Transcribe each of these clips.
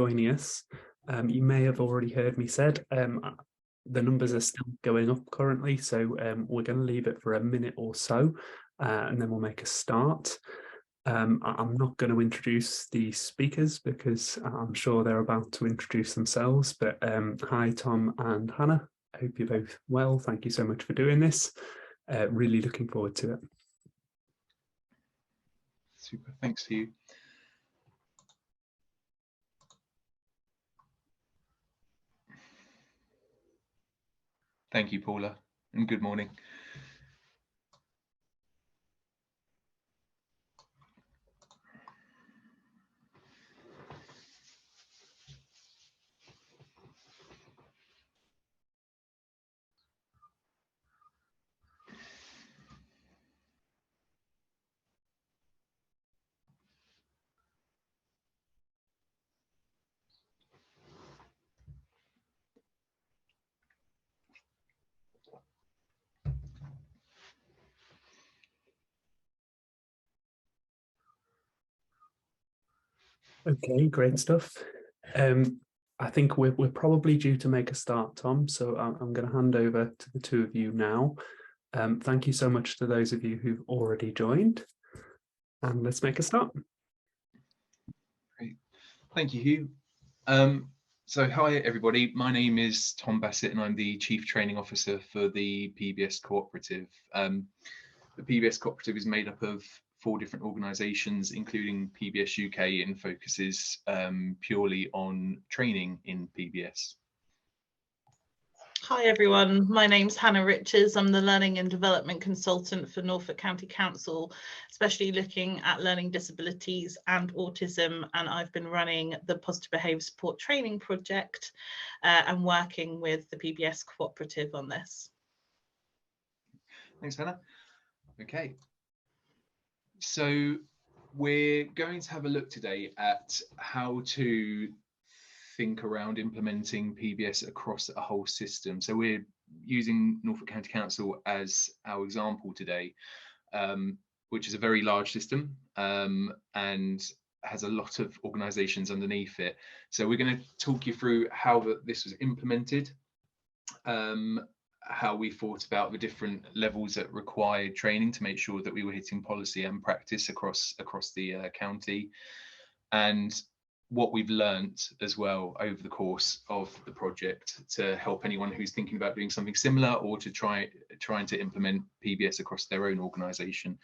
joining us. You may have already heard me said the numbers are still going up currently, so we're going to leave it for a minute or so, and then we'll make a start. I'm not going to introduce the speakers because I'm sure they're about to introduce themselves, but hi Tom and Hannah, I hope you're both well. Thank you so much for doing this. Really looking forward to it. Super, thanks to you. Thank you, Paula, and good morning. Okay, great stuff. I think we're probably due to make a start, Tom, so I'm going to hand over to the two of you now. Thank you so much to those of you who've already joined, and let's make a start. Great. Thank you, Hugh. So hi everybody, my name is Tom Bassett and I'm the Chief Training Officer for the PBS Cooperative. The PBS Cooperative is made up of 4 different organisations, including PBS UK, and focuses purely on training in PBS. Hi everyone, my name's Hannah Richards. I'm the Learning and Development Consultant for Norfolk County Council, especially looking at learning disabilities and autism, and I've been running the Positive Behaviour Support Training Project and working with the PBS Cooperative on this. Thanks, Hannah. Okay, so we're going to have a look today at how to think around implementing PBS across a whole system. So we're using Norfolk County Council as our example today, which is a very large system and has a lot of organisations underneath it. So we're going to talk you through how this was implemented, how we thought about the different levels that required training to make sure that we were hitting policy and practice across the county, and what we've learned as well over the course of the project to help anyone who's thinking about doing something similar or to trying to implement PBS across their own organisation.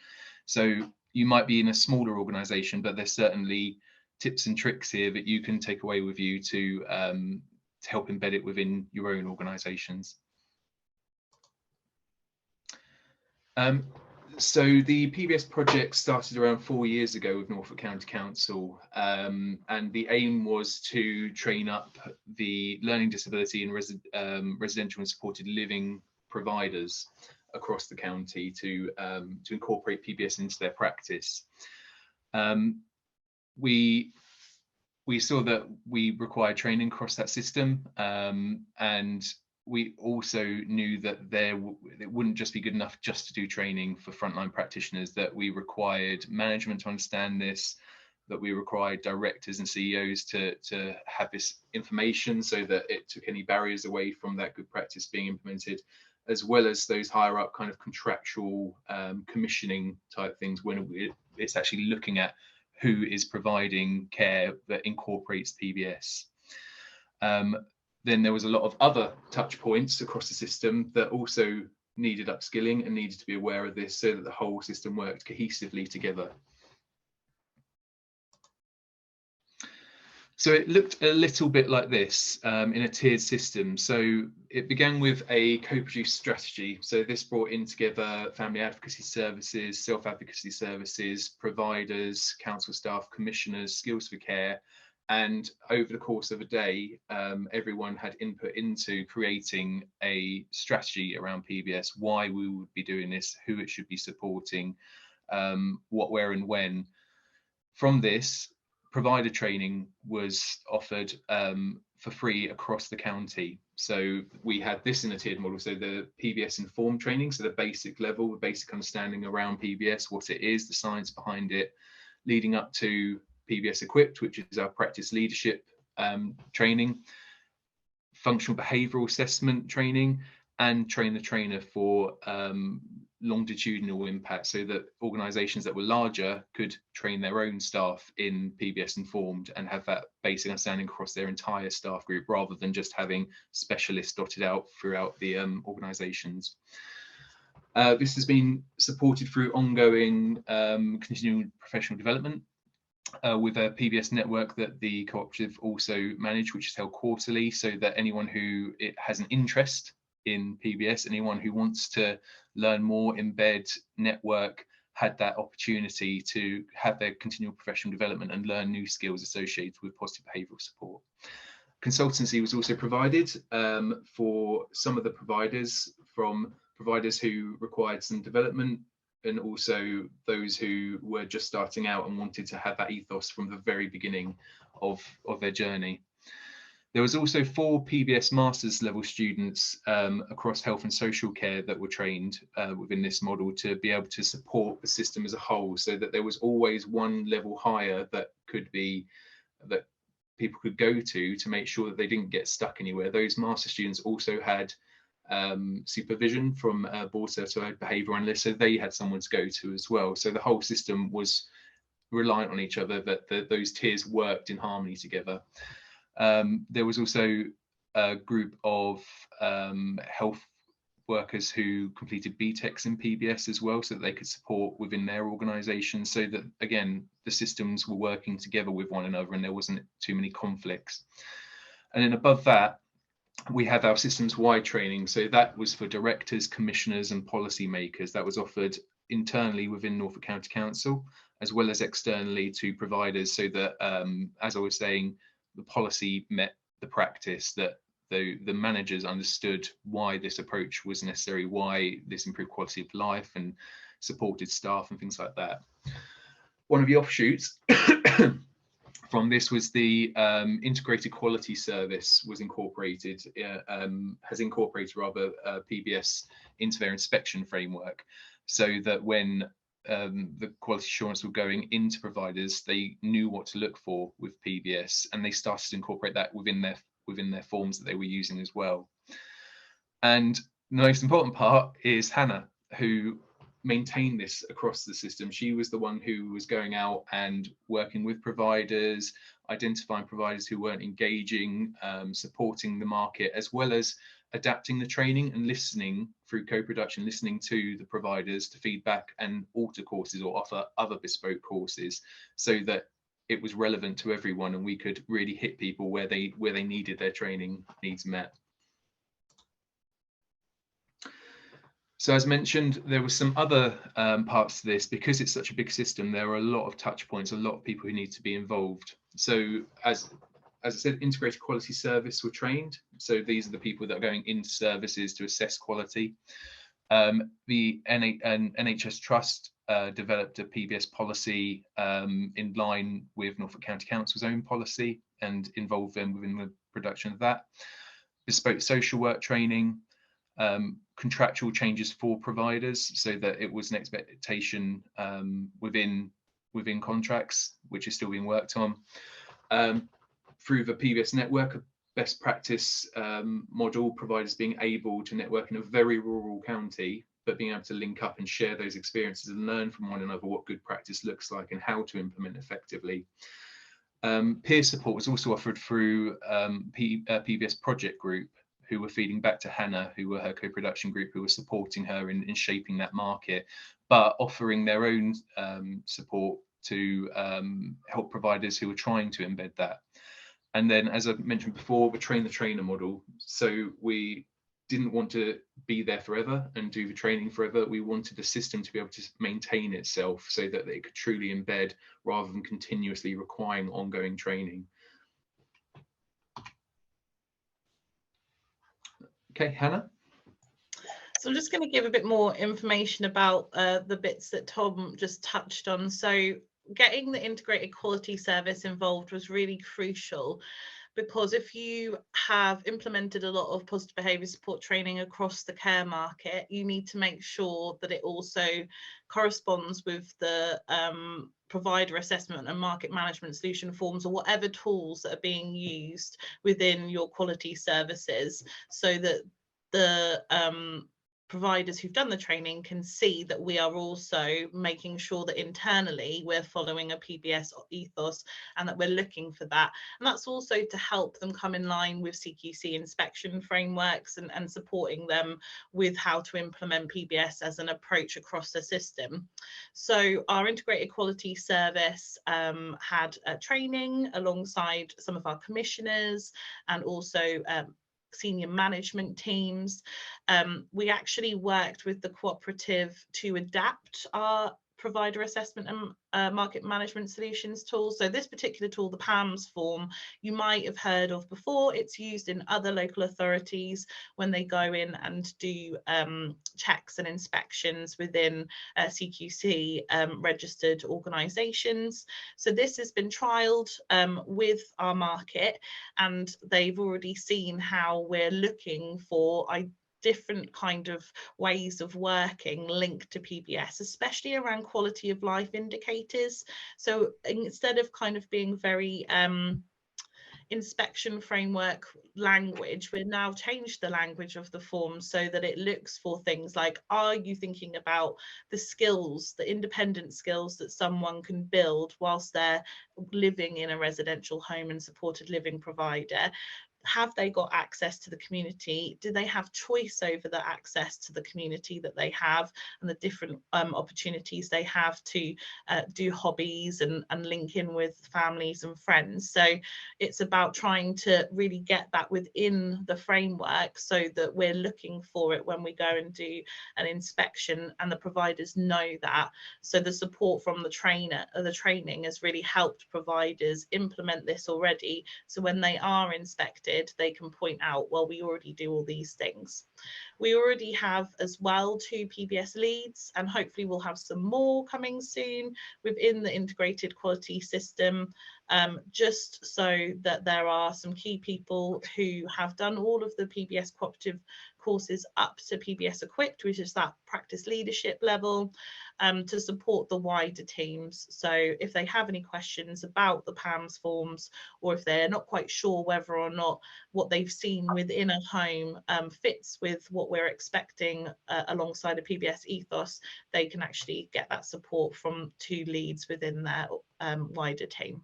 So you might be in a smaller organisation, but there's certainly tips and tricks here that you can take away with you to help embed it within your own organisations. So the PBS project started around 4 years ago with Norfolk County Council, and the aim was to train up the learning disability and residential and supported living providers across the county to incorporate PBS into their practice. We saw that we required training across that system, and we also knew that it wouldn't just be good enough just to do training for frontline practitioners, that we required management to understand this, that we required directors and CEOs to have this information so that it took any barriers away from that good practice being implemented, as well as those higher up kind of contractual commissioning type things when it's actually looking at who is providing care that incorporates PBS. Then there was a lot of other touch points across the system that also needed upskilling and needed to be aware of this so that the whole system worked cohesively together. So it looked a little bit like this in a tiered system. So it began with a co-produced strategy. So this brought in together family advocacy services, self-advocacy services, providers, council staff, commissioners, skills for care. And over the course of a day, everyone had input into creating a strategy around PBS, why we would be doing this, who it should be supporting, what, where and when. From this, provider training was offered for free across the county. So we had this in a tiered model. So the PBS informed training, so the basic level, the basic understanding around PBS, what it is, the science behind it, leading up to PBS equipped, which is our practice leadership training, functional behavioural assessment training, and train the trainer for longitudinal impact, so that organisations that were larger could train their own staff in PBS Informed and have that basic understanding across their entire staff group, rather than just having specialists dotted out throughout the organisations. This has been supported through ongoing continuing professional development with a PBS network that the cooperative also manage, which is held quarterly, so that anyone who has an interest in PBS, anyone who wants to learn more, embed, network, had that opportunity to have their continual professional development and learn new skills associated with positive behavioural support. Consultancy was also provided for some of the providers, from providers who required some development, and also those who were just starting out and wanted to have that ethos from the very beginning of their journey. There was also 4 PBS Masters level students across health and social care that were trained within this model to be able to support the system as a whole, so that there was always one level higher that people could go to make sure that they didn't get stuck anywhere. Those master students also had supervision from board certified behavioural analysts, so they had someone to go to as well. So the whole system was reliant on each other, that those tiers worked in harmony together. There was also a group of health workers who completed BTECs in PBS as well, so that they could support within their organisation, so that, again, the systems were working together with one another and there wasn't too many conflicts. And then above that, we have our systems-wide training. So that was for directors, commissioners and policy makers. That was offered internally within Norfolk County Council, as well as externally to providers, so that, as I was saying, the policy met the practice, that the managers understood why this approach was necessary, why this improved quality of life and supported staff and things like that. One of the offshoots from this was the integrated quality service was incorporated, has incorporated rather PBS into their inspection framework, so that when the quality assurance were going into providers, they knew what to look for with PBS, and they started to incorporate that within their forms that they were using as well. And the most important part is Hannah, who maintained this across the system. She was the one who was going out and working with providers, identifying providers who weren't engaging, supporting the market, as well as adapting the training and listening through co-production, listening to the providers to feedback and alter courses or offer other bespoke courses, so that it was relevant to everyone and we could really hit people where they needed their training needs met. So as mentioned, there were some other parts to this. Because it's such a big system, there are a lot of touch points, a lot of people who need to be involved. So as I said, integrated quality service were trained. So these are the people that are going into services to assess quality. The NHS Trust developed a PBS policy in line with Norfolk County Council's own policy and involved them within the production of that. Bespoke social work training, contractual changes for providers, so that it was an expectation within contracts, which is still being worked on. Through the PBS network, a best practice model, providers being able to network in a very rural county, but being able to link up and share those experiences and learn from one another what good practice looks like and how to implement effectively. Peer support was also offered through PBS project group, who were feeding back to Hannah, who were her co-production group, who were supporting her in shaping that market, but offering their own support to help providers who were trying to embed that. And then, as I mentioned before, the train the trainer model. So we didn't want to be there forever and do the training forever. We wanted the system to be able to maintain itself so that it could truly embed, rather than continuously requiring ongoing training. Okay, Hannah. So I'm just going to give a bit more information about the bits that Tom just touched on. So getting the integrated quality service involved was really crucial, because if you have implemented a lot of positive behaviour support training across the care market, you need to make sure that it also corresponds with the provider assessment and market management solution forms, or whatever tools that are being used within your quality services, so that the providers who've done the training can see that we are also making sure that internally we're following a PBS ethos and that we're looking for that. And that's also to help them come in line with CQC inspection frameworks and supporting them with how to implement PBS as an approach across the system. So our integrated quality service had training alongside some of our commissioners and also senior management teams. We actually worked with the cooperative to adapt our provider assessment and market management solutions tools. So this particular tool, the PAMS form, you might have heard of before. It's used in other local authorities when they go in and do checks and inspections within CQC registered organisations. So this has been trialled with our market, and they've already seen how we're looking for different kind of ways of working linked to PBS, especially around quality of life indicators. So instead of kind of being very inspection framework language, we've now changed the language of the form so that it looks for things like, are you thinking about the skills, the independent skills that someone can build whilst they're living in a residential home and supported living provider? Have they got access to the community? Do they have choice over the access to the community that they have and the different opportunities they have to do hobbies and link in with families and friends? So it's about trying to really get that within the framework so that we're looking for it when we go and do an inspection, and the providers know that. So the support from the training has really helped providers implement this already. So when they are inspected, they can point out, well, we already do all these things. We already have as well 2 PBS leads, and hopefully we'll have some more coming soon within the integrated quality system, just so that there are some key people who have done all of the PBS Cooperative courses up to PBS Equipped, which is that practice leadership level, to support the wider teams. So if they have any questions about the PAMS forms, or if they're not quite sure whether or not what they've seen within a home fits with what we're expecting alongside a PBS ethos, they can actually get that support from 2 leads within their wider team.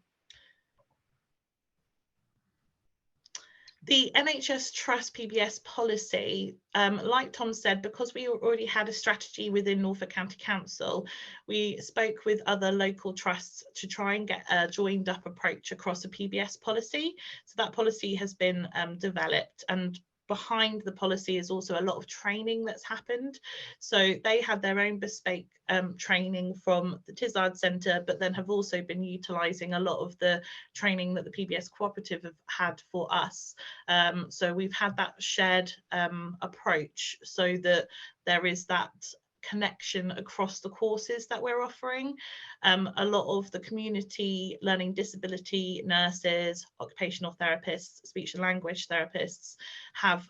The NHS Trust PBS Policy, like Tom said, because we already had a strategy within Norfolk County Council, we spoke with other local trusts to try and get a joined up approach across a PBS policy. So that policy has been developed, and behind the policy is also a lot of training that's happened. So they had their own bespoke training from the Tizard Centre, but then have also been utilising a lot of the training that the PBS Cooperative have had for us. So we've had that shared approach so that there is that connection across the courses that we're offering. A lot of the community learning disability nurses, occupational therapists, speech and language therapists have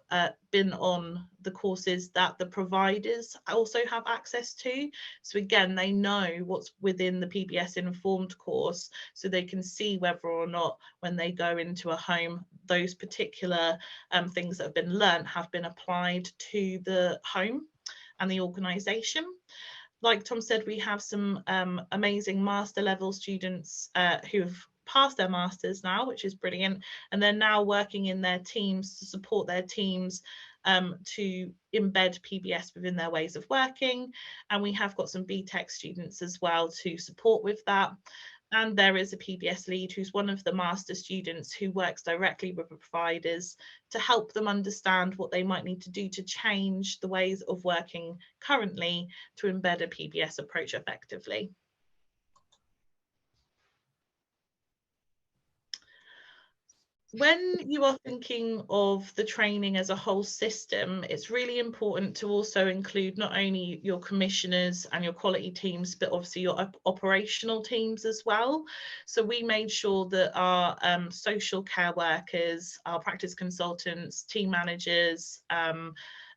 been on the courses that the providers also have access to. So again, they know what's within the PBS informed course, so they can see whether or not when they go into a home, those particular things that have been learnt have been applied to the home and the organisation. Like Tom said, we have some amazing master level students who've passed their masters now, which is brilliant, and they're now working in their teams to support their teams to embed PBS within their ways of working. And we have got some BTEC students as well to support with that. And there is a PBS lead who's one of the master students who works directly with the providers to help them understand what they might need to do to change the ways of working currently to embed a PBS approach effectively. when you are thinking of the training as a whole system, it's really important to also include not only your commissioners and your quality teams, but obviously your operational teams as well. So we made sure that our social care workers, our practice consultants, team managers,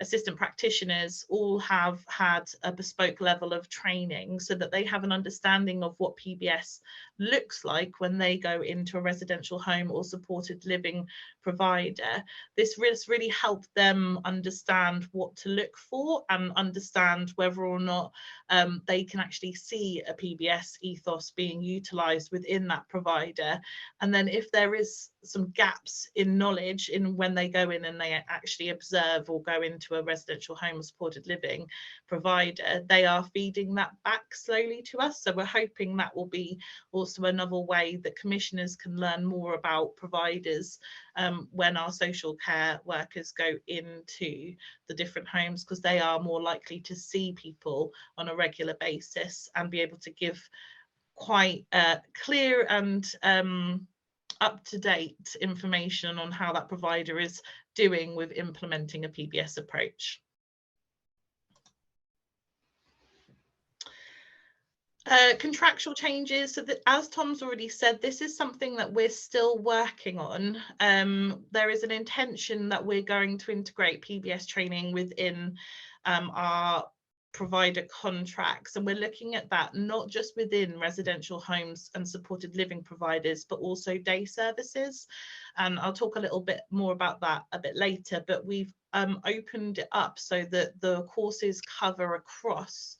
assistant practitioners all have had a bespoke level of training so that they have an understanding of what PBS looks like when they go into a residential home or supported living provider. This really helped them understand what to look for and understand whether or not they can actually see a PBS ethos being utilised within that provider. And then if there is some gaps in knowledge in when they go in and they actually observe or go into a residential home or supported living provider, they are feeding that back slowly to us. So we're hoping that will be also another way that commissioners can learn more about providers when our social care workers go into the different homes, because they are more likely to see people on a regular basis and be able to give quite clear and up-to-date information on how that provider is doing with implementing a PBS approach. Contractual changes. So that, as Tom's already said, this is something that we're still working on. There is an intention that we're going to integrate PBS training within our provider contracts, and we're looking at that not just within residential homes and supported living providers, but also day services. And I'll talk a little bit more about that a bit later, but we've opened it up so that the courses cover across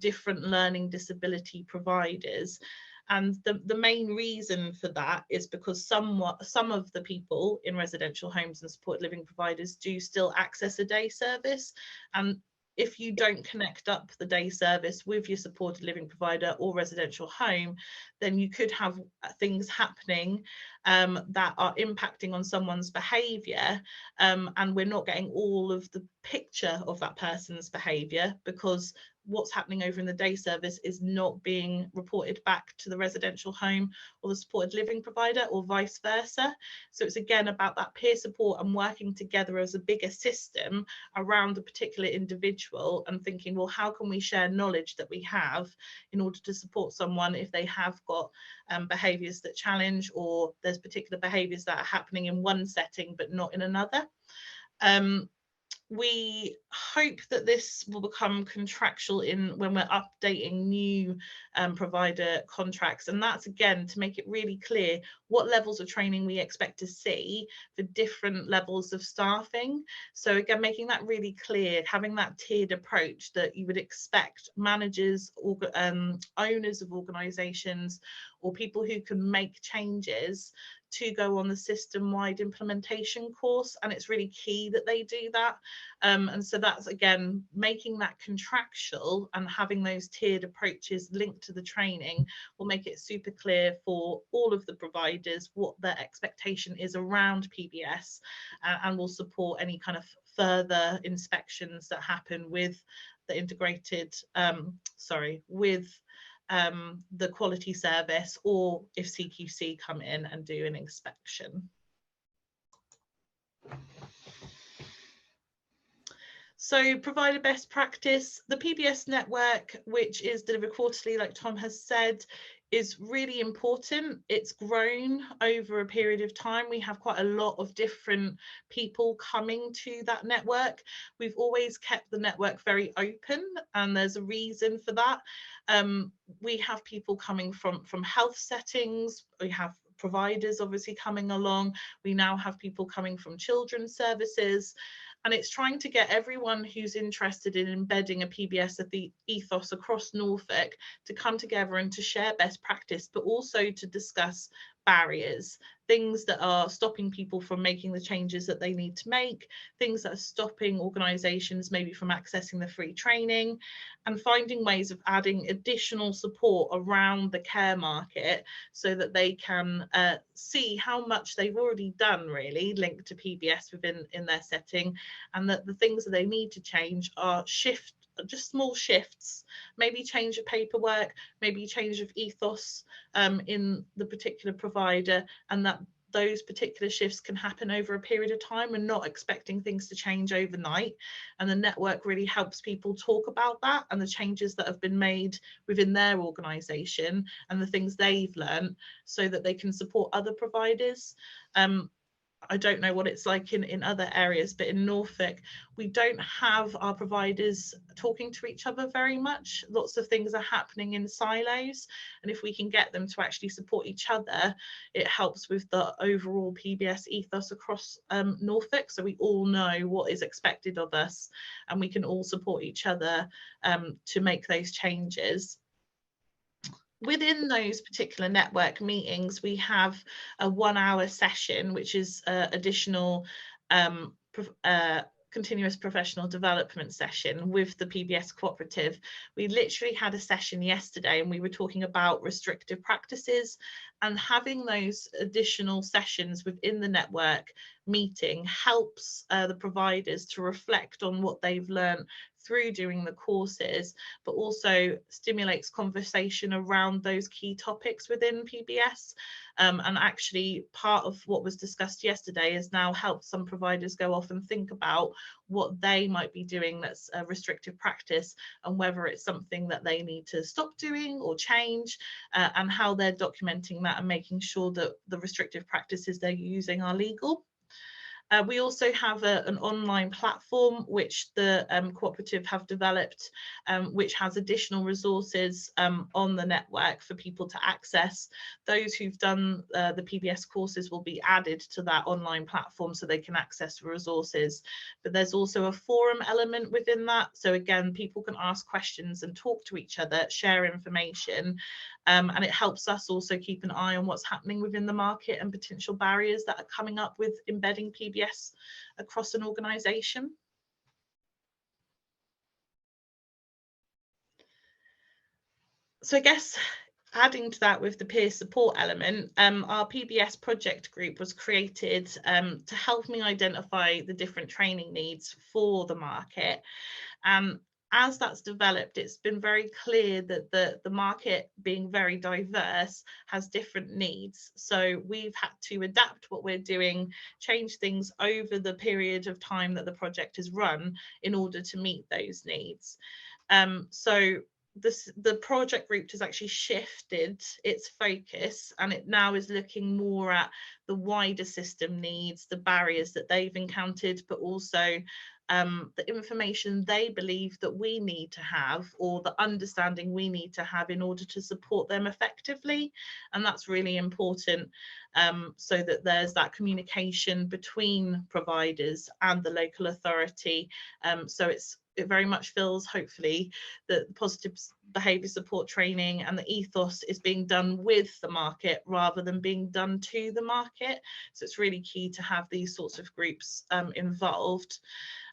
different learning disability providers. And the main reason for that is because some of the people in residential homes and supported living providers do still access a day service. And if you don't connect up the day service with your supported living provider or residential home, then you could have things happening that are impacting on someone's behaviour, and we're not getting all of the picture of that person's behaviour because what's happening over in the day service is not being reported back to the residential home or the supported living provider, or vice versa. So it's again about that peer support and working together as a bigger system around a particular individual and thinking, well, how can we share knowledge that we have in order to support someone if they have got behaviours that challenge, or there's particular behaviours that are happening in one setting but not in another. We hope that this will become contractual in when we're updating new provider contracts, and that's again to make it really clear what levels of training we expect to see for different levels of staffing. So again, making that really clear, having that tiered approach that you would expect managers, owners of organisations, or people who can make changes to go on the system-wide implementation course, and it's really key that they do that. And so that's again making that contractual and having those tiered approaches linked to the training will make it super clear for all of the providers what their expectation is around PBS, and will support any kind of further inspections that happen with the integrated with the quality service, or if CQC come in and do an inspection. So provider best practice, the PBS network, which is delivered quarterly, like Tom has said, is really important. It's grown over a period of time. We have quite a lot of different people coming to that network. We've always kept the network very open, and there's a reason for that. We have people coming from health settings. We have providers obviously coming along. We now have people coming from children's services. And it's trying to get everyone who's interested in embedding a PBS of the ethos across Norfolk to come together and to share best practice, but also to discuss barriers, things that are stopping people from making the changes that they need to make, things that are stopping organisations maybe from accessing the free training, and finding ways of adding additional support around the care market so that they can see how much they've already done really linked to PBS in their setting, and that the things that they need to change are just small shifts, maybe change of paperwork, maybe change of ethos in the particular provider, and that those particular shifts can happen over a period of time. We're not expecting things to change overnight, and the network really helps people talk about that and the changes that have been made within their organisation and the things they've learned, so that they can support other providers. I don't know what it's like in other areas, but in Norfolk, we don't have our providers talking to each other very much. Lots of things are happening in silos, and if we can get them to actually support each other, it helps with the overall PBS ethos across Norfolk, so we all know what is expected of us and we can all support each other to make those changes. Within those particular network meetings, we have a 1 hour session, which is additional continuous professional development session with the PBS Cooperative. We literally had a session yesterday and we were talking about restrictive practices, and having those additional sessions within the network meeting helps the providers to reflect on what they've learned through doing the courses, but also stimulates conversation around those key topics within PBS. And actually part of what was discussed yesterday has now helped some providers go off and think about what they might be doing that's a restrictive practice, and whether it's something that they need to stop doing or change, and how they're documenting that and making sure that the restrictive practices they're using are legal. We also have an online platform which the cooperative have developed, which has additional resources on the network for people to access. Those who've done the PBS courses will be added to that online platform so they can access the resources. But there's also a forum element within that. So again, people can ask questions and talk to each other, share information. And it helps us also keep an eye on what's happening within the market and potential barriers that are coming up with embedding PBS across an organisation. So I guess adding to that with the peer support element, our PBS project group was created to help me identify the different training needs for the market. As that's developed, it's been very clear that the market, being very diverse, has different needs. So we've had to adapt what we're doing, change things over the period of time that the project is run in order to meet those needs. So the project group has actually shifted its focus, and it now is looking more at the wider system needs, the barriers that they've encountered, but also the information they believe that we need to have, or the understanding we need to have in order to support them effectively. And that's really important, so that there's that communication between providers and the local authority. So it very much feels, hopefully, that the positive behaviour support training and the ethos is being done with the market rather than being done to the market. So it's really key to have these sorts of groups involved.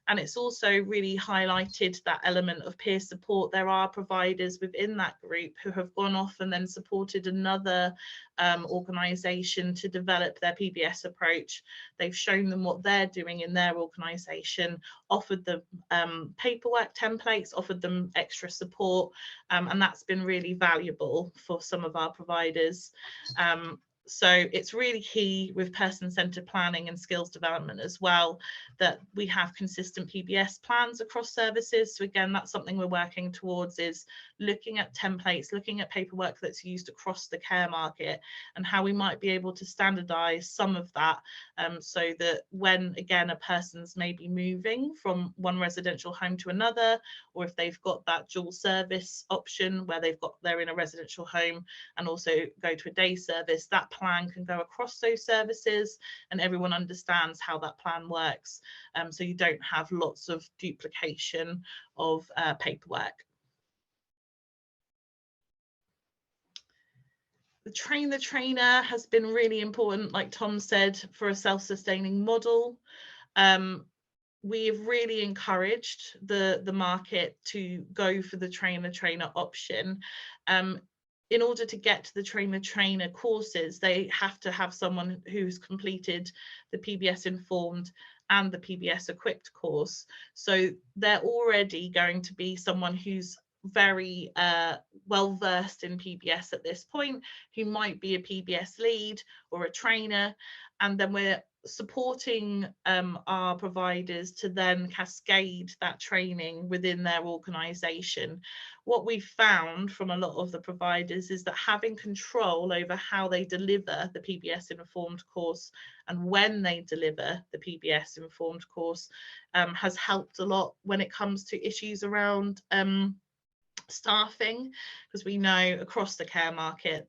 And it's also really highlighted that element of peer support. There are providers within that group who have gone off and then supported another organisation to develop their PBS approach. They've shown them what they're doing in their organisation, offered them paperwork templates, offered them extra support, and that's been really valuable for some of our providers. So it's really key with person-centred planning and skills development as well, that we have consistent PBS plans across services. So again, that's something we're working towards, is looking at templates, looking at paperwork that's used across the care market, and how we might be able to standardise some of that, so that when, again, a person's maybe moving from one residential home to another, or if they've got that dual service option where they're in a residential home and also go to a day service, that plan can go across those services and everyone understands how that plan works, so you don't have lots of duplication of paperwork. The train the trainer has been really important, like Tom said, for a self-sustaining model. We have really encouraged the market to go for the train the trainer option. In order to get to the train the trainer courses, they have to have someone who's completed the PBS Informed and the PBS Equipped course. So they're already going to be someone who's very well versed in PBS at this point, who might be a PBS lead or a trainer, and then we're supporting our providers to then cascade that training within their organisation. What we've found from a lot of the providers is that having control over how they deliver the PBS informed course and when they deliver the PBS informed course has helped a lot when it comes to issues around staffing, because we know across the care market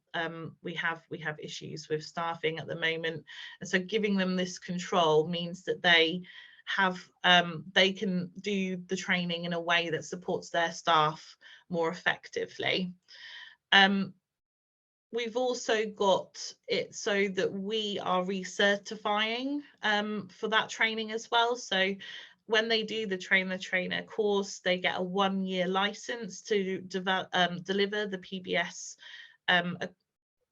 we have issues with staffing at the moment, and so giving them this control means that they can do the training in a way that supports their staff more effectively. We've also got it so that we are recertifying for that training as well. So when they do the trainer course, they get a 1-year license to deliver the PBS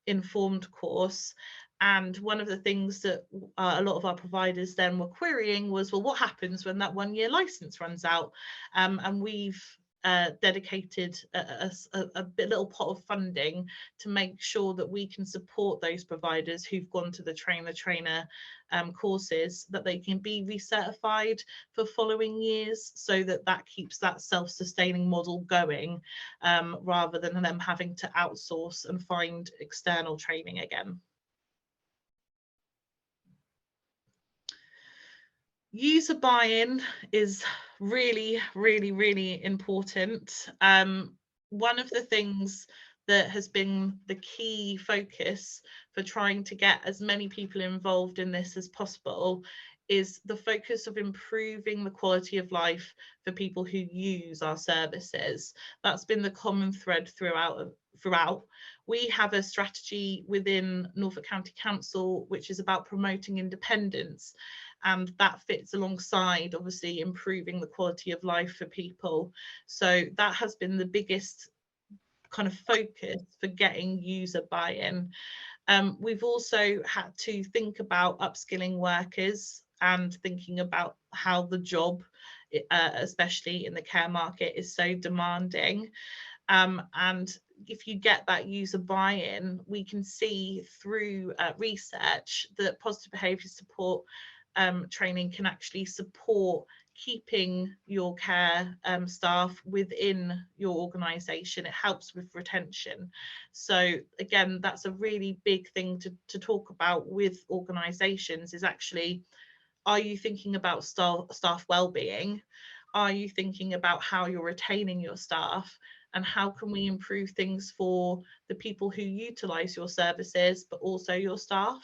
informed course. And one of the things that a lot of our providers then were querying was, well, what happens when that 1-year license runs out? And we've dedicated a little pot of funding to make sure that we can support those providers who've gone to the trainer courses, that they can be recertified for following years, so that keeps that self-sustaining model going, rather than them having to outsource and find external training again. User buy-in is really, really, really important. One of the things that has been the key focus for trying to get as many people involved in this as possible is the focus of improving the quality of life for people who use our services. That's been the common thread throughout. We have a strategy within Norfolk County Council which is about promoting independence, and that fits alongside obviously improving the quality of life for people. So that has been the biggest kind of focus for getting user buy-in. We've also had to think about upskilling workers and thinking about how the job, especially in the care market, is so demanding. And if you get that user buy-in, we can see through research that positive behaviour support training can actually support keeping your care staff within your organisation. It helps with retention. So again, that's a really big thing to talk about with organisations, is actually, are you thinking about staff well-being? Are you thinking about how you're retaining your staff? And how can we improve things for the people who utilise your services, but also your staff?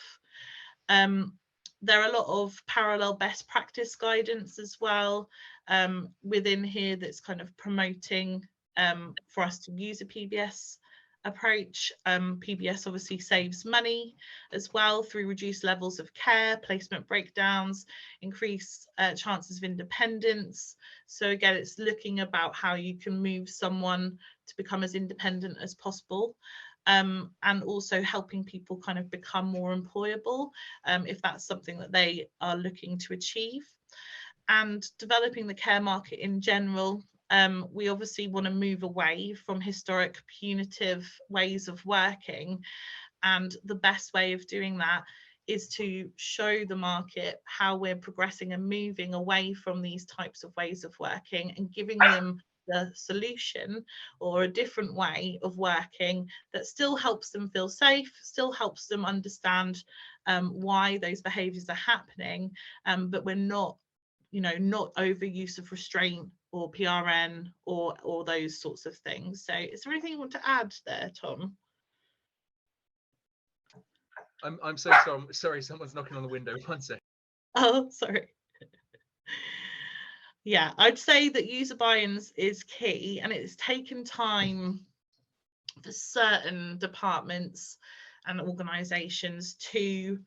There are a lot of parallel best practice guidance as well within here that's kind of promoting for us to use a PBS approach. PBS obviously saves money as well through reduced levels of care, placement breakdowns, increased chances of independence. So again, it's looking about how you can move someone to become as independent as possible. And also helping people kind of become more employable if that's something that they are looking to achieve. And developing the care market in general, we obviously want to move away from historic punitive ways of working, and the best way of doing that is to show the market how we're progressing and moving away from these types of ways of working and giving them the solution or a different way of working that still helps them feel safe, still helps them understand why those behaviours are happening, but we're not, not overuse of restraint or PRN or those sorts of things. So is there anything you want to add there, Tom? I'm so sorry, someone's knocking on the window. One sec. Oh, sorry. Yeah, I'd say that user buy-in is key, and it's taken time for certain departments and organisations to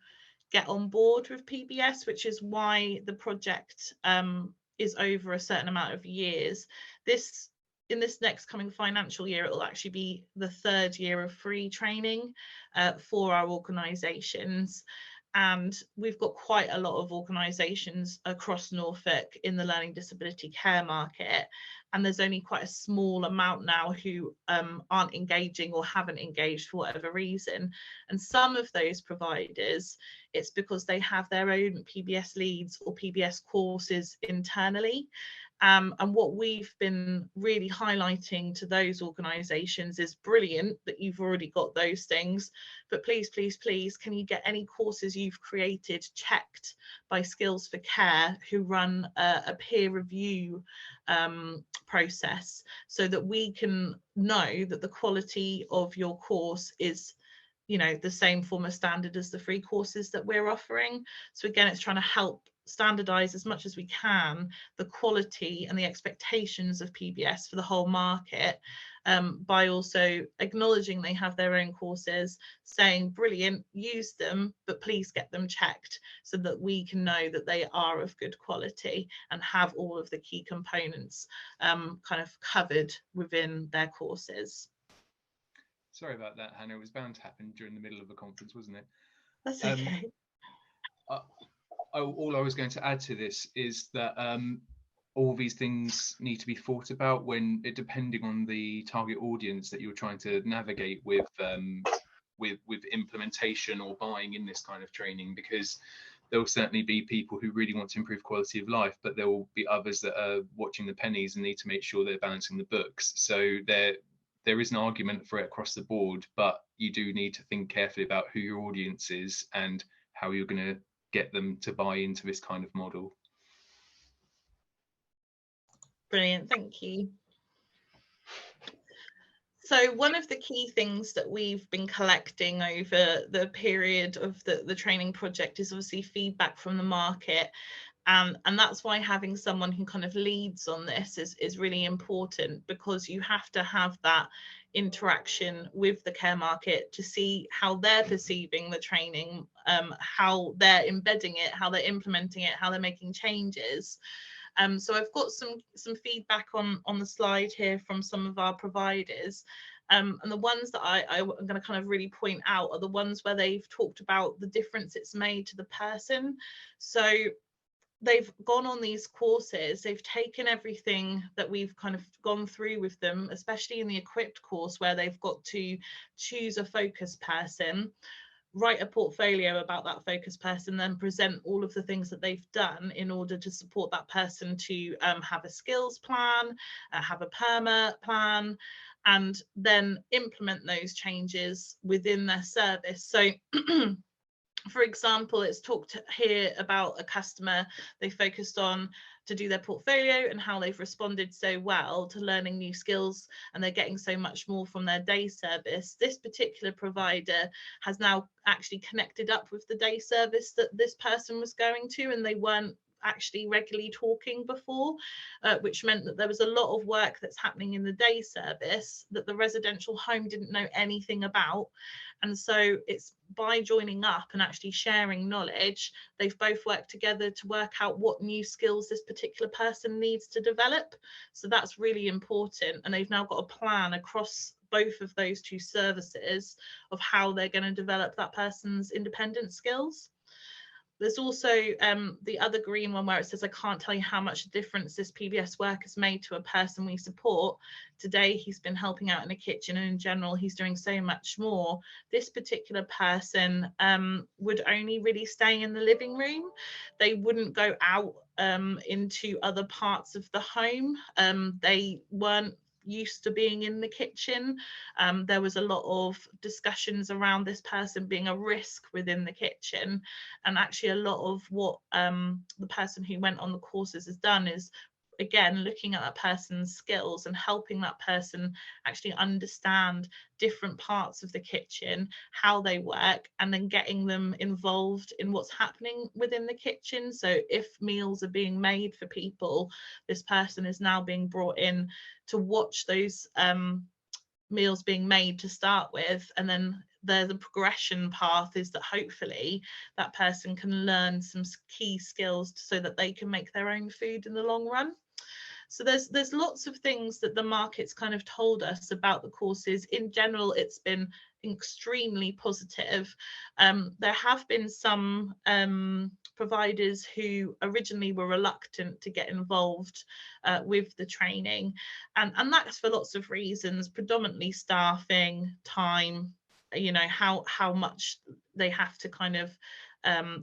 get on board with PBS, which is why the project is over a certain amount of years. In this next coming financial year, it will actually be the 3rd year of free training for our organisations. And we've got quite a lot of organisations across Norfolk in the learning disability care market and there's only quite a small amount now who aren't engaging or haven't engaged for whatever reason. And some of those providers, it's because they have their own PBS leads or PBS courses internally. And what we've been really highlighting to those organisations is brilliant that you've already got those things, but please, please, please, can you get any courses you've created checked by Skills for Care, who run a peer review process, so that we can know that the quality of your course is, you know, the same form of standard as the free courses that we're offering. So again, it's trying to help standardize as much as we can the quality and the expectations of PBS for the whole market, by also acknowledging they have their own courses, saying brilliant, use them, but please get them checked so that we can know that they are of good quality and have all of the key components kind of covered within their courses. Sorry about that, Hannah. It was bound to happen during the middle of a conference, wasn't it? That's okay. All I was going to add to this is that all these things need to be thought about when, depending on the target audience that you're trying to navigate with implementation or buying in this kind of training, because there will certainly be people who really want to improve quality of life, but there will be others that are watching the pennies and need to make sure they're balancing the books. So there is an argument for it across the board, but you do need to think carefully about who your audience is and how you're going to get them to buy into this kind of model. Brilliant, thank you. So one of the key things that we've been collecting over the period of the training project is obviously feedback from the market. And that's why having someone who kind of leads on this is really important, because you have to have that interaction with the care market to see how they're perceiving the training, how they're embedding it, how they're implementing it, how they're making changes. So I've got some feedback on the slide here from some of our providers. And the ones that I'm going to kind of really point out are the ones where they've talked about the difference it's made to the person. So they've gone on these courses, they've taken everything that we've kind of gone through with them, especially in the equipped course, where they've got to choose a focus person, write a portfolio about that focus person, then present all of the things that they've done in order to support that person to have a skills plan, have a PERMA plan, and then implement those changes within their service. So for example, it's talked here about a customer they focused on to do their portfolio and how they've responded so well to learning new skills, and they're getting so much more from their day service. This particular provider has now actually connected up with the day service that this person was going to, and they weren't actually regularly talking before, which meant that there was a lot of work that's happening in the day service that the residential home didn't know anything about. And so it's by joining up and actually sharing knowledge, they've both worked together to work out what new skills this particular person needs to develop. So that's really important. And they've now got a plan across both of those two services of how they're going to develop that person's independent skills. There's also the other green one where it says, I can't tell you how much difference this PBS work has made to a person we support. Today, he's been helping out in the kitchen, and in general, he's doing so much more. This particular person would only really stay in the living room. They wouldn't go out into other parts of the home. They weren't used to being in the kitchen. There was a lot of discussions around this person being a risk within the kitchen, and actually a lot of what the person who went on the courses has done is, again, looking at that person's skills and helping that person actually understand different parts of the kitchen, how they work, and then getting them involved in what's happening within the kitchen. So if meals are being made for people, this person is now being brought in to watch those meals being made to start with, and then the progression path is that hopefully that person can learn some key skills so that they can make their own food in the long run. So there's lots of things that the market's kind of told us about the courses. In general, it's been extremely positive. There have been some providers who originally were reluctant to get involved with the training, and that's for lots of reasons, predominantly staffing, time, you know, how much they have to kind of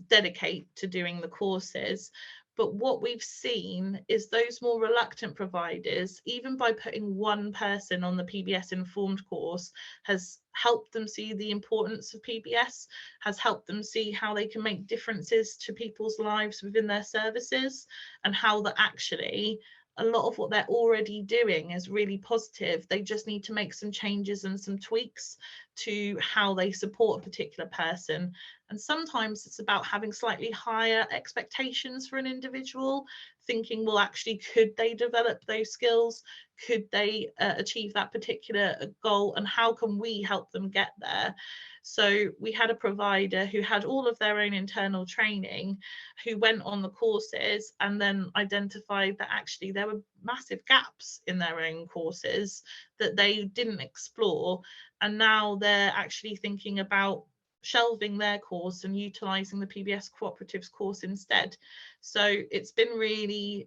dedicate to doing the courses. But what we've seen is those more reluctant providers, even by putting one person on the PBS informed course, has helped them see the importance of PBS, has helped them see how they can make differences to people's lives within their services, and how that actually a lot of what they're already doing is really positive. They just need to make some changes and some tweaks to how they support a particular person. And sometimes it's about having slightly higher expectations for an individual, thinking, well, actually, could they develop those skills? Could they achieve that particular goal? And how can we help them get there? So we had a provider who had all of their own internal training, who went on the courses and then identified that actually there were massive gaps in their own courses that they didn't explore. And now they're actually thinking about shelving their course and utilising the PBS Cooperative's course instead. So it's been really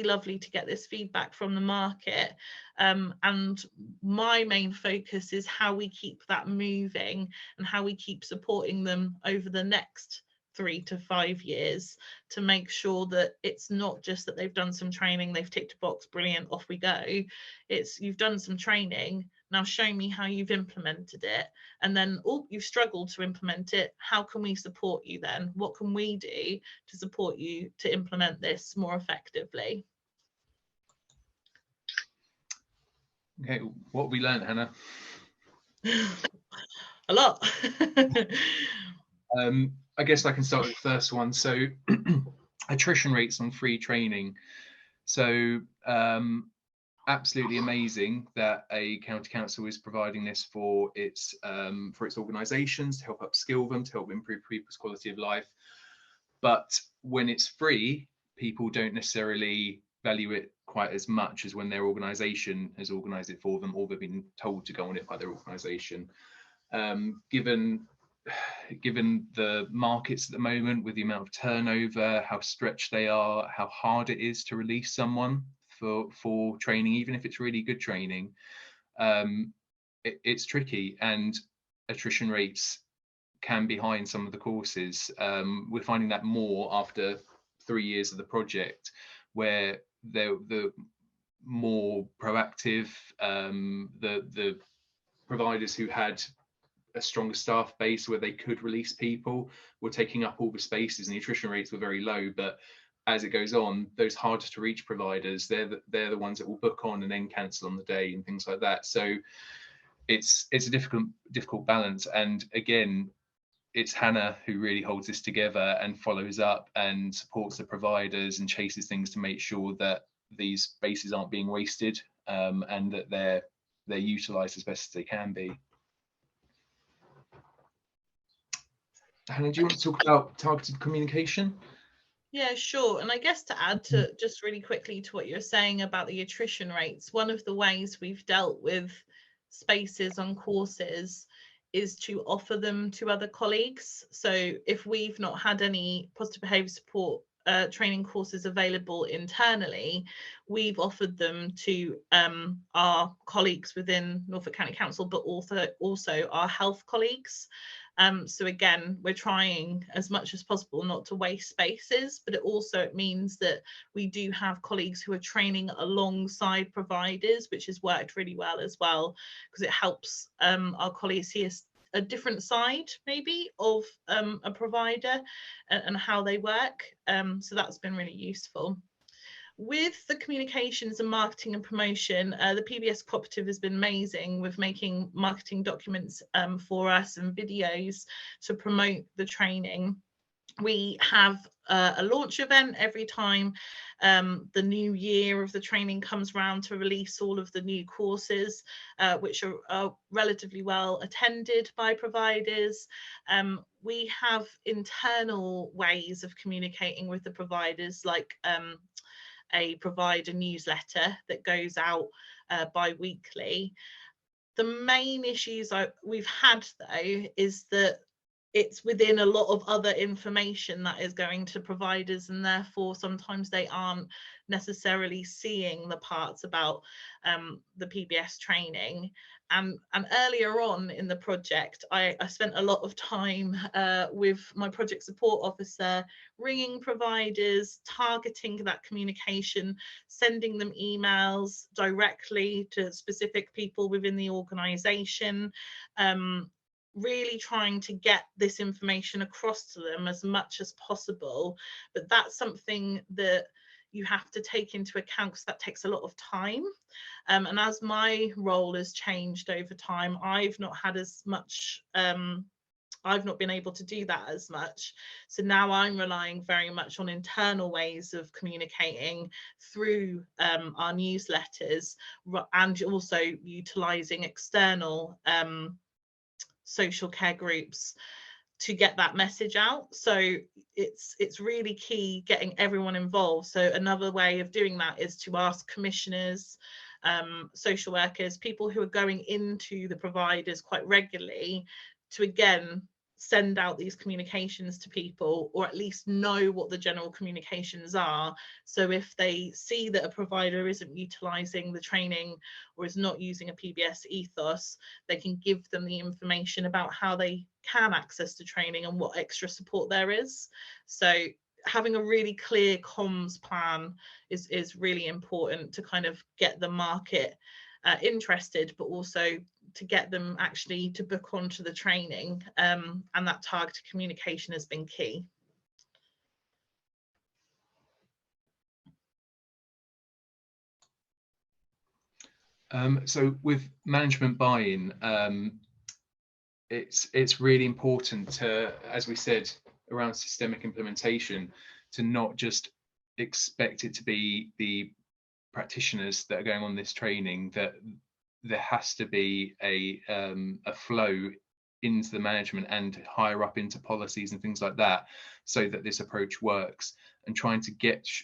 lovely to get this feedback from the market, and my main focus is how we keep that moving and how we keep supporting them over the next 3 to 5 years, to make sure that it's not just that they've done some training, they've ticked a box, brilliant, off we go. It's you've done some training, now show me how you've implemented it, and then, oh, you've struggled to implement it, how can we support you then? What can we do to support you to implement this more effectively? Okay, what have we learned, Hannah? A lot. I guess I can start with the first one. So attrition rates on free training. So absolutely amazing that a county council is providing this for its organisations to help upskill them, to help improve people's quality of life. But when it's free, people don't necessarily value it quite as much as when their organisation has organised it for them, or they've been told to go on it by their organisation. Given the markets at the moment, with the amount of turnover, how stretched they are, how hard it is to release someone for training, even if it's really good training, it's tricky, and attrition rates can be high in some of the courses. We're finding that more after 3 years of the project, where the more proactive, the providers who had a stronger staff base where they could release people were taking up all the spaces, and the attrition rates were very low. But as it goes on, those harder to reach providers, they're the ones that will book on and then cancel on the day and things like that. So it's a difficult balance. And again, it's Hannah who really holds this together and follows up and supports the providers and chases things to make sure that these spaces aren't being wasted, and that they're utilised as best as they can be. Hannah, do you want to talk about targeted communication? Yeah, sure. And I guess to add to just really quickly to what you're saying about the attrition rates, one of the ways we've dealt with spaces on courses is to offer them to other colleagues. So if we've not had any positive behaviour support training courses available internally, we've offered them to our colleagues within Norfolk County Council, but also our health colleagues. So again, we're trying as much as possible not to waste spaces, but it means that we do have colleagues who are training alongside providers, which has worked really well as well, because it helps our colleagues see a different side maybe of a provider and how they work. So that's been really useful. With the communications and marketing and promotion, the PBS Cooperative has been amazing with making marketing documents for us and videos to promote the training. We have a launch event every time the new year of the training comes around to release all of the new courses, which are relatively well attended by providers. We have internal ways of communicating with the providers, like a provider newsletter that goes out bi-weekly. The main issues we've had though is that it's within a lot of other information that is going to providers, and therefore sometimes they aren't necessarily seeing the parts about the PBS training. And earlier on in the project, I spent a lot of time with my project support officer, ringing providers, targeting that communication, sending them emails directly to specific people within the organisation, really trying to get this information across to them as much as possible. But that's something that you have to take into account, because that takes a lot of time. And as my role has changed over time, I've not had as much, I've not been able to do that as much. So now I'm relying very much on internal ways of communicating through our newsletters, and also utilising external social care groups to get that message out. So it's really key getting everyone involved. So another way of doing that is to ask commissioners, social workers, people who are going into the providers quite regularly, to again send out these communications to people, or at least know what the general communications are. So if they see that a provider isn't utilising the training or is not using a PBS ethos, they can give them the information about how they can access the training and what extra support there is. So having a really clear comms plan is really important to kind of get the market interested, but also to get them actually to book onto the training, and that targeted communication has been key. So with management buy-in, it's really important to, as we said, around systemic implementation, to not just expect it to be the practitioners that are going on this training, that there has to be a flow into the management and higher up into policies and things like that, so that this approach works, and trying to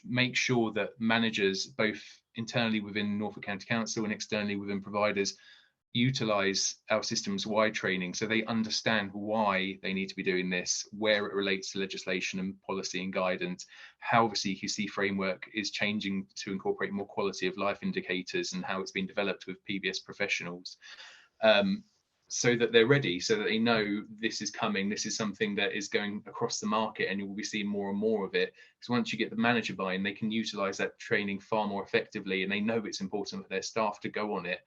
make sure that managers, both internally within Norfolk County Council and externally within providers, utilise our systems wide training, so they understand why they need to be doing this, where it relates to legislation and policy and guidance, how the CQC framework is changing to incorporate more quality of life indicators, and how it's been developed with PBS professionals, so that they're ready, so that they know this is coming, this is something that is going across the market, and you will be seeing more and more of it. Because once you get the manager buy-in, they can utilise that training far more effectively, and they know it's important for their staff to go on it.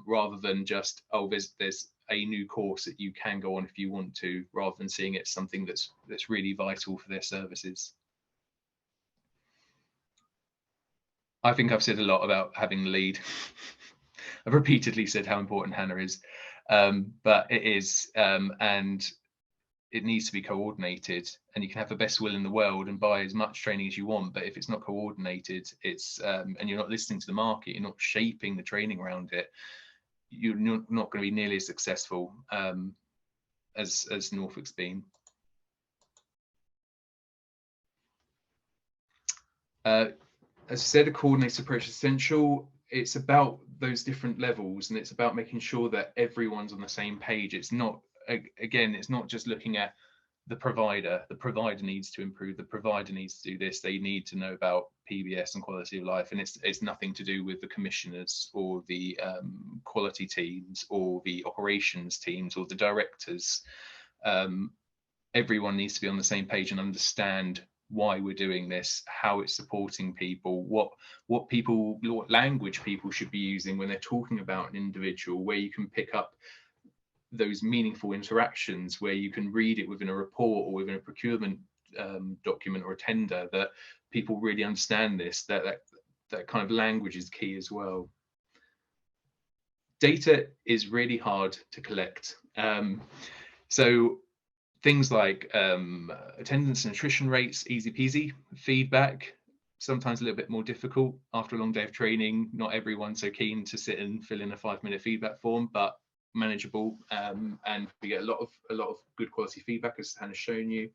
Rather than just, oh, there's a new course that you can go on if you want to, rather than seeing it as something that's really vital for their services. I think I've said a lot about having the lead. I've repeatedly said how important Hannah is, but it is, and it needs to be coordinated. And you can have the best will in the world and buy as much training as you want, but if it's not coordinated, it's and you're not listening to the market, you're not shaping the training around it, you're not going to be nearly as successful as Norfolk's been. As I said, a coordinated approach is essential. It's about those different levels, and it's about making sure that everyone's on the same page. It's not, again, it's not just looking at the provider. The provider needs to improve, the provider needs to do this, they need to know about PBS and quality of life, and it's nothing to do with the commissioners or the quality teams or the operations teams or the directors. Everyone needs to be on the same page and understand why we're doing this, how it's supporting people, what language people should be using when they're talking about an individual, where you can pick up those meaningful interactions, where you can read it within a report or within a procurement document or a tender, that people really understand this, that kind of language is key as well. Data is really hard to collect. So things like attendance and attrition rates, easy peasy. Feedback, sometimes a little bit more difficult after a long day of training. Not everyone's so keen to sit and fill in a 5-minute feedback form, but manageable, and we get a lot of good quality feedback, as Hannah's shown you.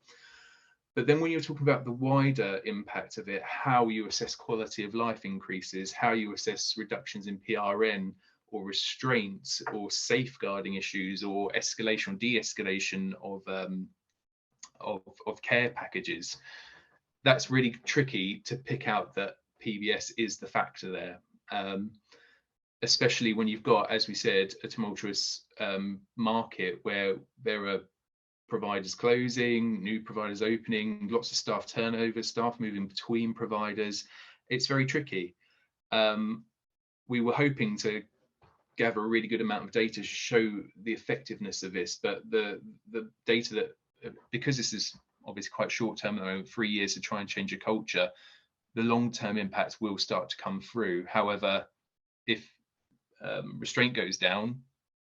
But then when you're talking about the wider impact of it, how you assess quality of life increases, how you assess reductions in PRN, or restraints or safeguarding issues or escalation or de-escalation of care packages, that's really tricky to pick out that PBS is the factor there, especially when you've got, as we said, a tumultuous market where there are providers closing, new providers opening, lots of staff turnover, staff moving between providers. It's very tricky. We were hoping to gather a really good amount of data to show the effectiveness of this, but the data that, because this is obviously quite short term at the moment, 3 years to try and change a culture, the long-term impact will start to come through. However, if restraint goes down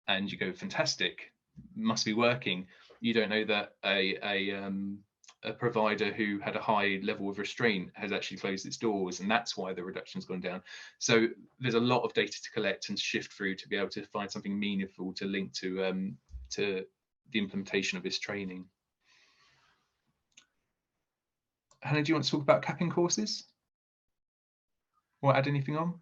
and you go, fantastic, must be working, you don't know that a provider who had a high level of restraint has actually closed its doors, and that's why the reduction's gone down. So there's a lot of data to collect and shift through to be able to find something meaningful to link to the implementation of this training. Hannah, do you want to talk about capping courses or add anything on?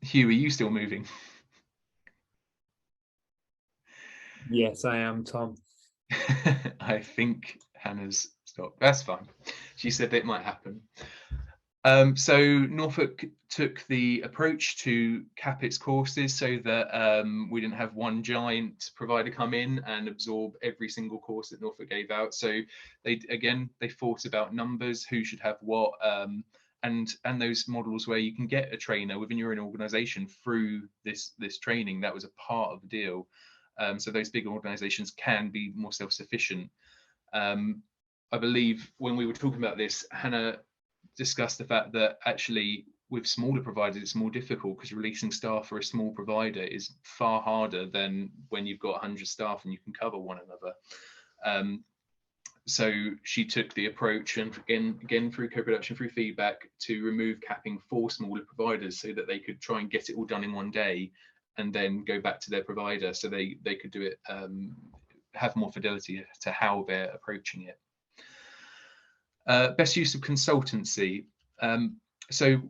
Hugh, are you still moving? Yes, I am, Tom. I think Hannah's stopped. That's fine. She said it might happen. So Norfolk took the approach to cap its courses so that we didn't have one giant provider come in and absorb every single course that Norfolk gave out. So they thought about numbers, who should have what, and those models where you can get a trainer within your own organisation through this training. That was a part of the deal. So those big organisations can be more self-sufficient. I believe when we were talking about this, Hannah discussed the fact that actually with smaller providers it's more difficult because releasing staff for a small provider is far harder than when you've got 100 staff and you can cover one another. So she took the approach, and again through co-production, through feedback, to remove capping for smaller providers so that they could try and get it all done in one day and then go back to their provider, so they could do it, have more fidelity to how they're approaching it. Best use of consultancy. So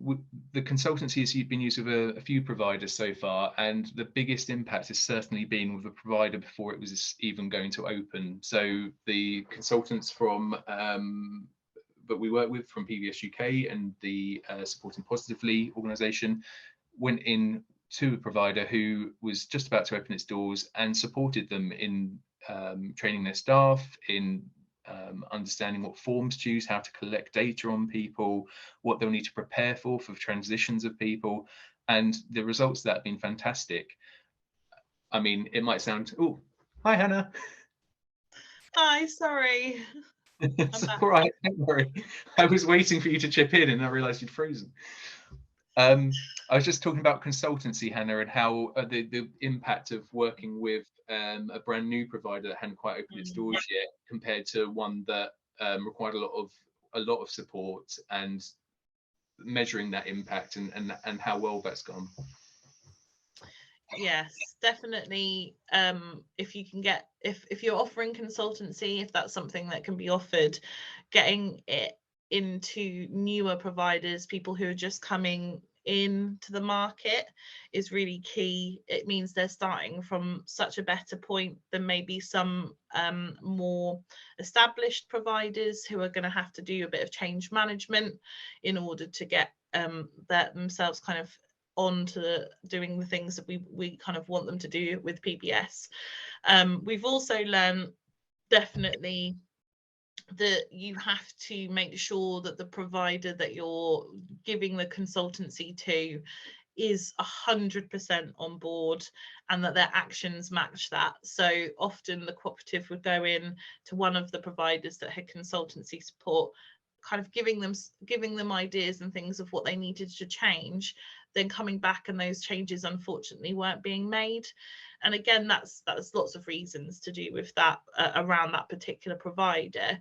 the consultancy has been used with a few providers so far, and the biggest impact has certainly been with a provider before it was even going to open. So the consultants from that we work with from PBS UK and the Supporting Positively organisation went in to a provider who was just about to open its doors and supported them in training their staff, in understanding what forms to use, how to collect data on people, what they'll need to prepare for transitions of people, and the results of that have been fantastic. I mean, it might sound, oh, hi Hannah. Hi, sorry. It's all right, don't worry. I was waiting for you to chip in and I realised you'd frozen. I was just talking about consultancy, Hannah, and how the impact of working with a brand new provider that hadn't quite opened its doors yet, compared to one that required a lot of support, and measuring that impact and how well that's gone. Yes, definitely. If you can get, if you're offering consultancy, if that's something that can be offered, getting it into newer providers, people who are just coming into the market, is really key. It means they're starting from such a better point than maybe some more established providers who are going to have to do a bit of change management in order to get themselves kind of on to doing the things that we kind of want them to do with PBS. We've also learned definitely that you have to make sure that the provider that you're giving the consultancy to is 100% on board, and that their actions match that. So often the cooperative would go in to one of the providers that had consultancy support, kind of giving them ideas and things of what they needed to change, then coming back and those changes unfortunately weren't being made. And again, that's lots of reasons to do with that around that particular provider.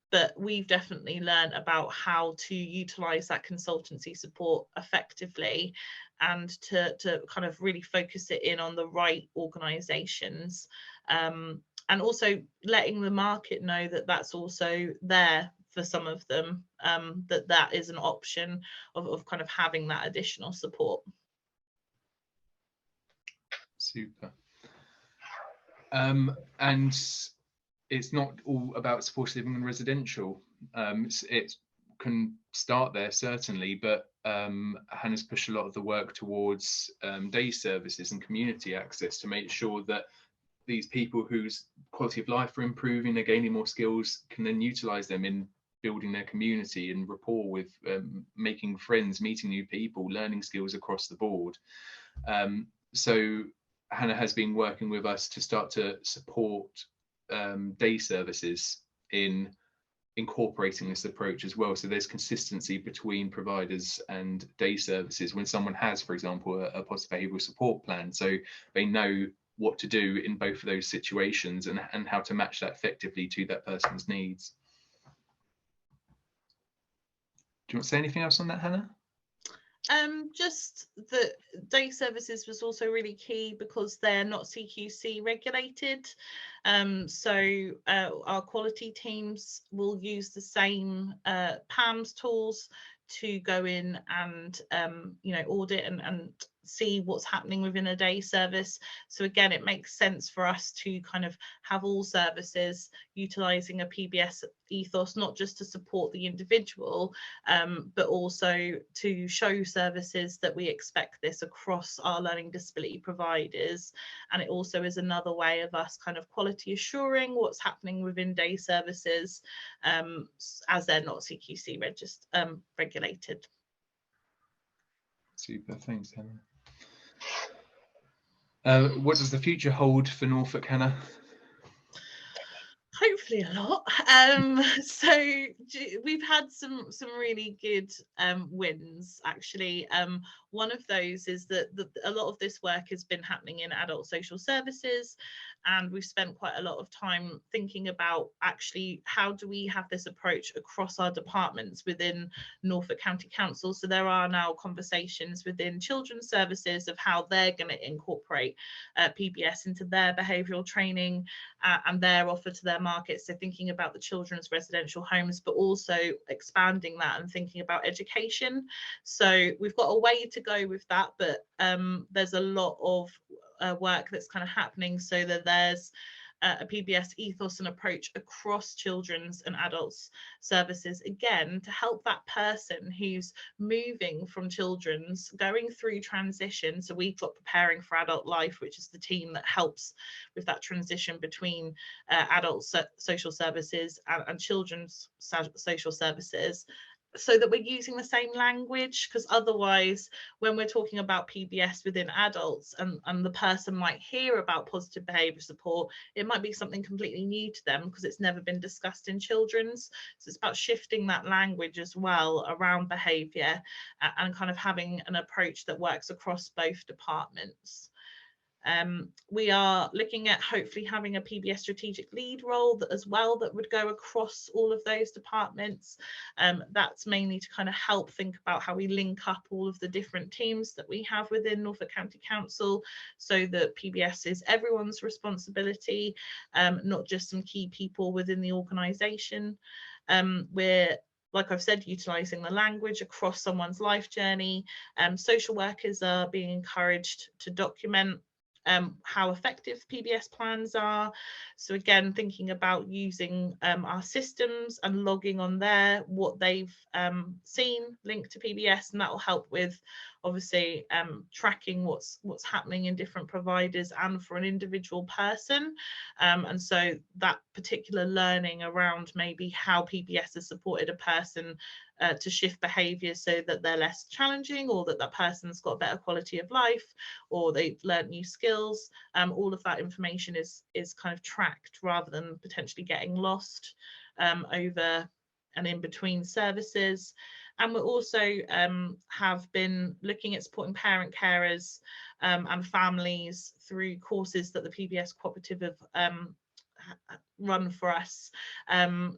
But we've definitely learned about how to utilize that consultancy support effectively, and to kind of really focus it in on the right organizations, and also letting the market know that that's also there for some of them, that is an option of kind of having that additional support. Super. And it's not all about supported living and residential. It can start there certainly, but Hannah's pushed a lot of the work towards day services and community access to make sure that these people whose quality of life are improving, they're gaining more skills, can then utilise them in building their community and rapport with, making friends, meeting new people, learning skills across the board. So Hannah has been working with us to start to support day services in incorporating this approach as well. So there's consistency between providers and day services when someone has, for example, a positive behavioural support plan. So they know what to do in both of those situations and how to match that effectively to that person's needs. Do you want to say anything else on that, Hannah? Just that day services was also really key because they're not CQC regulated. So our quality teams will use the same PAMS tools to go in and audit and see what's happening within a day service. So again, it makes sense for us to kind of have all services utilising a PBS ethos, not just to support the individual, but also to show services that we expect this across our learning disability providers. And it also is another way of us kind of quality assuring what's happening within day services, as they're not CQC regulated. Super, thanks, Hannah. What does the future hold for Norfolk, Hannah? Hopefully a lot. So we've had some really good wins actually. One of those is that a lot of this work has been happening in adult social services, and we've spent quite a lot of time thinking about actually how do we have this approach across our departments within Norfolk County Council. So there are now conversations within children's services of how they're going to incorporate PBS into their behavioural training and their offer to their market. So thinking about the children's residential homes, but also expanding that and thinking about education. So we've got a way to go with that, but there's a lot of work that's kind of happening so that there's a PBS ethos and approach across children's and adults services, again, to help that person who's moving from children's, going through transition. So we've got Preparing for Adult Life, which is the team that helps with that transition between adult social services and children's social services, so that we're using the same language, because otherwise when we're talking about PBS within adults and the person might hear about positive behaviour support, it might be something completely new to them because it's never been discussed in children's. So it's about shifting that language as well around behaviour and kind of having an approach that works across both departments. We are looking at hopefully having a PBS strategic lead role as well that would go across all of those departments. That's mainly to kind of help think about how we link up all of the different teams that we have within Norfolk County Council, so that PBS is everyone's responsibility, not just some key people within the organisation. We're, like I've said, utilising the language across someone's life journey. Social workers are being encouraged to document how effective PBS plans are. So again, thinking about using our systems and logging on there what they've seen linked to PBS, and that will help with obviously tracking what's happening in different providers and for an individual person. And so that particular learning around maybe how PBS has supported a person to shift behaviours so that they're less challenging, or that person's got a better quality of life, or they've learned new skills. All of that information is kind of tracked rather than potentially getting lost over and in between services. And we also have been looking at supporting parent carers and families through courses that the PBS Cooperative have run for us,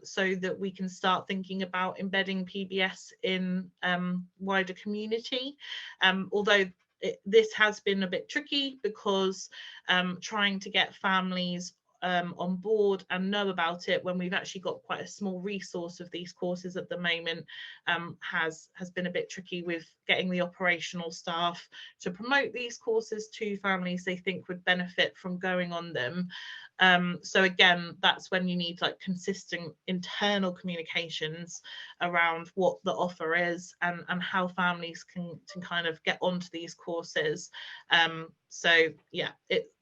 so that we can start thinking about embedding PBS in wider community. Although this has been a bit tricky because trying to get families on board and know about it when we've actually got quite a small resource of these courses at the moment, has been a bit tricky with getting the operational staff to promote these courses to families they think would benefit from going on them. So again, that's when you need like consistent internal communications around what the offer is and how families can kind of get onto these courses. So yeah,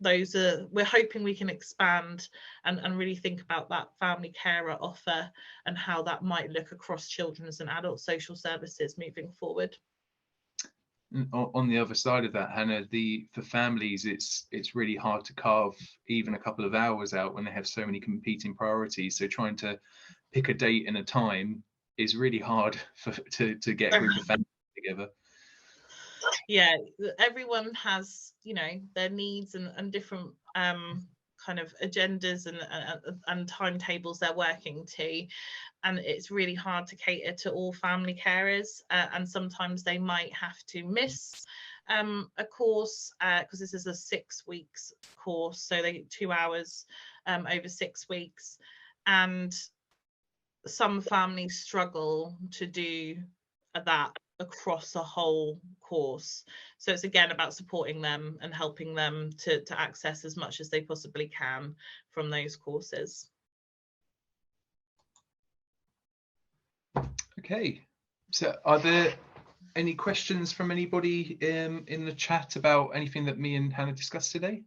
we're hoping we can expand and really think about that family carer offer and how that might look across children's and adult social services moving forward. On the other side of that, Hannah, for families, it's really hard to carve even a couple of hours out when they have so many competing priorities. So trying to pick a date and a time is really hard to get a group of families together. Yeah, everyone has, you know, their needs and different kind of agendas and timetables they're working to, and it's really hard to cater to all family carers, and sometimes they might have to miss a course because this is a 6 weeks course, so they get 2 hours over 6 weeks, and some families struggle to do that across a whole course. So it's again about supporting them and helping them to access as much as they possibly can from those courses. Okay, so are there any questions from anybody in the chat about anything that me and Hannah discussed today?